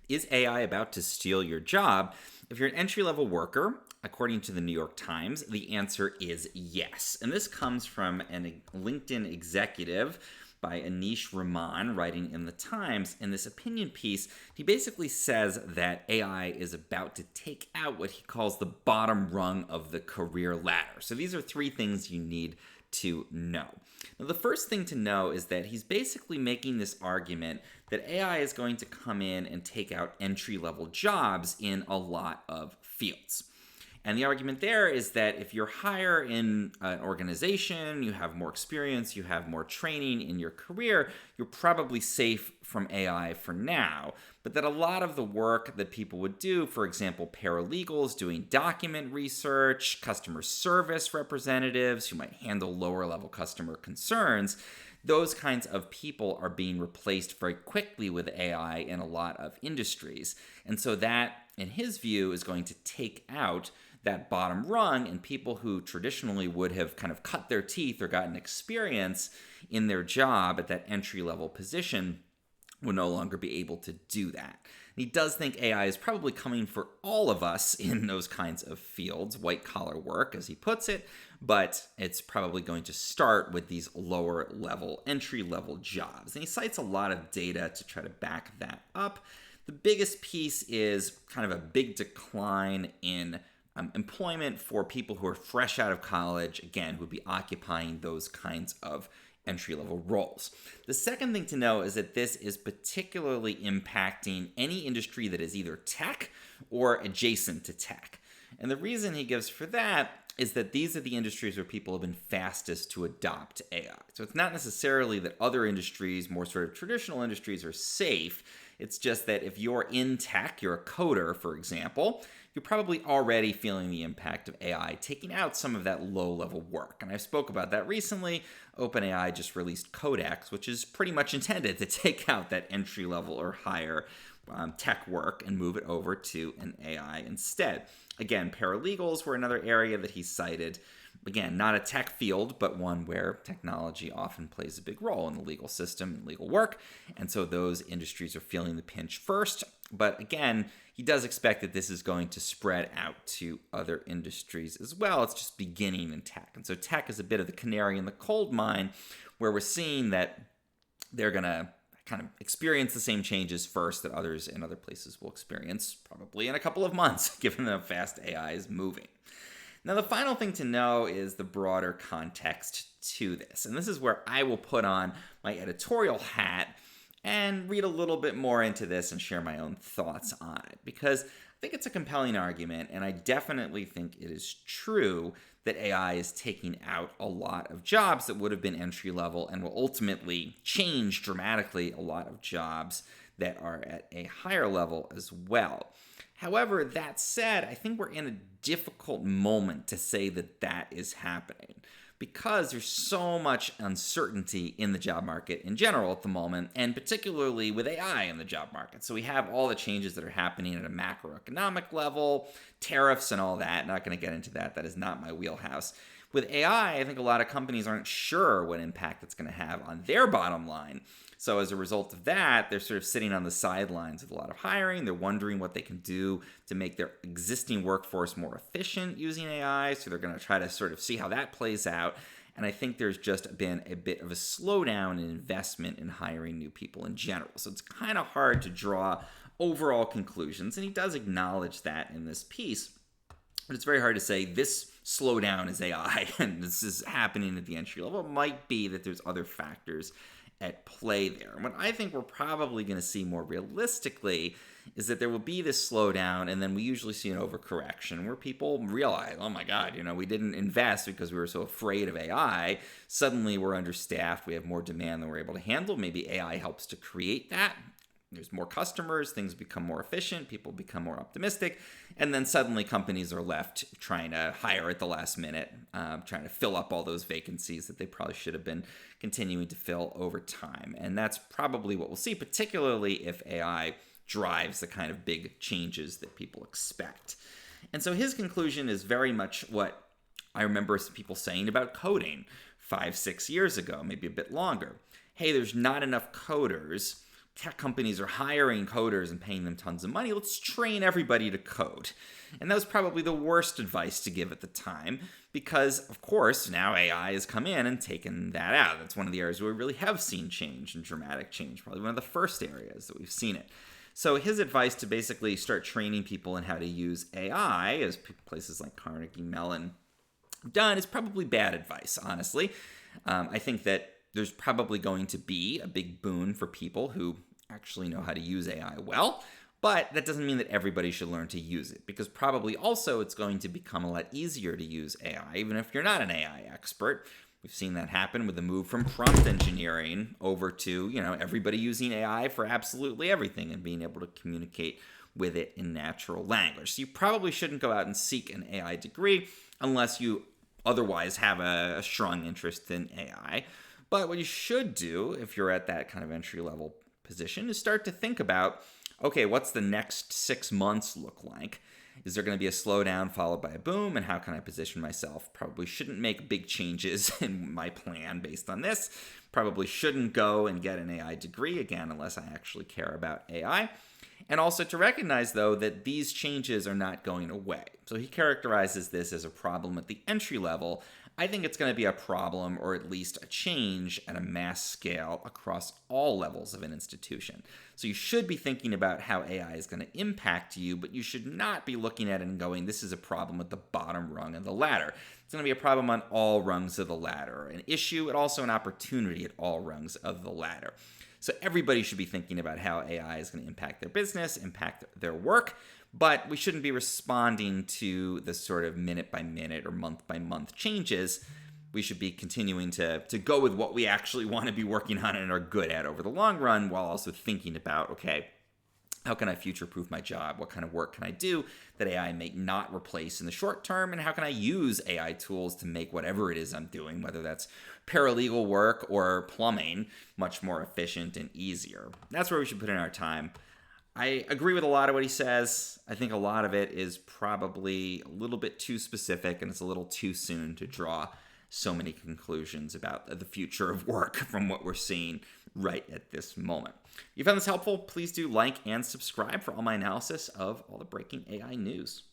Is AI about to steal your job? If you're an entry level worker, according to the New York Times, the answer is yes. And this comes from a LinkedIn executive by Anish Raman writing in the Times. In this opinion piece, he basically says that AI is about to take out what he calls the bottom rung of the career ladder. So these are three things you need to know. Now, the first thing to know is that he's basically making this argument that AI is going to come in and take out entry-level jobs in a lot of fields. And the argument there is that if you're higher in an organization, you have more experience, you have more training in your career, you're probably safe from AI for now. But that a lot of the work that people would do, for example, paralegals doing document research, customer service representatives who might handle lower level customer concerns, those kinds of people are being replaced very quickly with AI in a lot of industries. And so that, in his view, is going to take out that bottom rung, and people who traditionally would have kind of cut their teeth or gotten experience in their job at that entry-level position would no longer be able to do that. And he does think AI is probably coming for all of us in those kinds of fields, white-collar work, as he puts it, but it's probably going to start with these lower-level, entry-level jobs. And he cites a lot of data to try to back that up. The biggest piece is kind of a big decline in employment for people who are fresh out of college, again, who would be occupying those kinds of entry-level roles. The second thing to know is that this is particularly impacting any industry that is either tech or adjacent to tech. And the reason he gives for that is that these are the industries where people have been fastest to adopt AI. So it's not necessarily that other industries, more sort of traditional industries, are safe. It's just that if you're in tech, you're a coder, for example, you're probably already feeling the impact of AI taking out some of that low-level work. And I spoke about that recently. OpenAI just released Codex, which is pretty much intended to take out that entry-level or higher tech work and move it over to an AI instead. Again, paralegals were another area that he cited. Again, not a tech field, but one where technology often plays a big role in the legal system and legal work. And so those industries are feeling the pinch first. But again, he does expect that this is going to spread out to other industries as well. It's just beginning in tech. And so tech is a bit of the canary in the coal mine, where we're seeing that they're going to kind of experience the same changes first that others in other places will experience probably in a couple of months, given how fast AI is moving. Now, the final thing to know is the broader context to this. And this is where I will put on my editorial hat and read a little bit more into this and share my own thoughts on it. Because I think it's a compelling argument, and I definitely think it is true that AI is taking out a lot of jobs that would have been entry level and will ultimately change dramatically a lot of jobs that are at a higher level as well. However, that said, I think we're in a difficult moment to say that that is happening because there's so much uncertainty in the job market in general at the moment, and particularly with AI in the job market. So we have all the changes that are happening at a macroeconomic level, tariffs and all that. Not going to get into that. That is not my wheelhouse. With AI, I think a lot of companies aren't sure what impact it's going to have on their bottom line. So as a result of that, they're sort of sitting on the sidelines of a lot of hiring. They're wondering what they can do to make their existing workforce more efficient using AI. So they're going to try to sort of see how that plays out. And I think there's just been a bit of a slowdown in investment in hiring new people in general. So it's kind of hard to draw overall conclusions. And he does acknowledge that in this piece. But it's very hard to say this slowdown is AI and this is happening at the entry level. It might be that there's other factors at play there. And what I think we're probably going to see more realistically is that there will be this slowdown, and then we usually see an overcorrection where people realize, oh my God, we didn't invest because we were so afraid of AI. Suddenly we're understaffed, we have more demand than we're able to handle. Maybe AI helps to create that. There's more customers, things become more efficient, people become more optimistic, and then suddenly companies are left trying to hire at the last minute, trying to fill up all those vacancies that they probably should have been continuing to fill over time. And that's probably what we'll see, particularly if AI drives the kind of big changes that people expect. And so his conclusion is very much what I remember some people saying about coding 5-6 years ago, maybe a bit longer. Hey, there's not enough coders. tech companies are hiring coders and paying them tons of money. Let's train everybody to code. And that was probably the worst advice to give at the time because, of course, now AI has come in and taken that out. That's one of the areas where we really have seen change and dramatic change, probably one of the first areas that we've seen it. So his advice to basically start training people in how to use AI, as places like Carnegie Mellon have done, is probably bad advice, honestly. I think that there's probably going to be a big boon for people who actually know how to use AI well, but that doesn't mean that everybody should learn to use it, because probably also it's going to become a lot easier to use AI, even if you're not an AI expert. We've seen that happen with the move from prompt engineering over to, everybody using AI for absolutely everything and being able to communicate with it in natural language. So you probably shouldn't go out and seek an AI degree unless you otherwise have a strong interest in AI. But what you should do if you're at that kind of entry-level position is start to think about, okay, what's the next 6 months look like? Is there going to be a slowdown followed by a boom? And how can I position myself? Probably shouldn't make big changes in my plan based on this. Probably shouldn't go and get an AI degree, again, unless I actually care about AI. And also to recognize, though, that these changes are not going away. So he characterizes this as a problem at the entry level. I think it's going to be a problem, or at least a change at a mass scale across all levels of an institution. So you should be thinking about how AI is going to impact you, but you should not be looking at it and going, this is a problem at the bottom rung of the ladder. It's going to be a problem on all rungs of the ladder, an issue and also an opportunity at all rungs of the ladder. So everybody should be thinking about how AI is going to impact their business, impact their work, but we shouldn't be responding to the sort of minute by minute or month by month changes. We should be continuing to go with what we actually want to be working on and are good at over the long run, while also thinking about, okay, how can I future-proof my job? What kind of work can I do that AI may not replace in the short term? And how can I use AI tools to make whatever it is I'm doing, whether that's paralegal work or plumbing, much more efficient and easier? That's where we should put in our time. I agree with a lot of what he says. I think a lot of it is probably a little bit too specific, and it's a little too soon to draw so many conclusions about the future of work from what we're seeing right at this moment. If you found this helpful, please do like and subscribe for all my analysis of all the breaking AI news.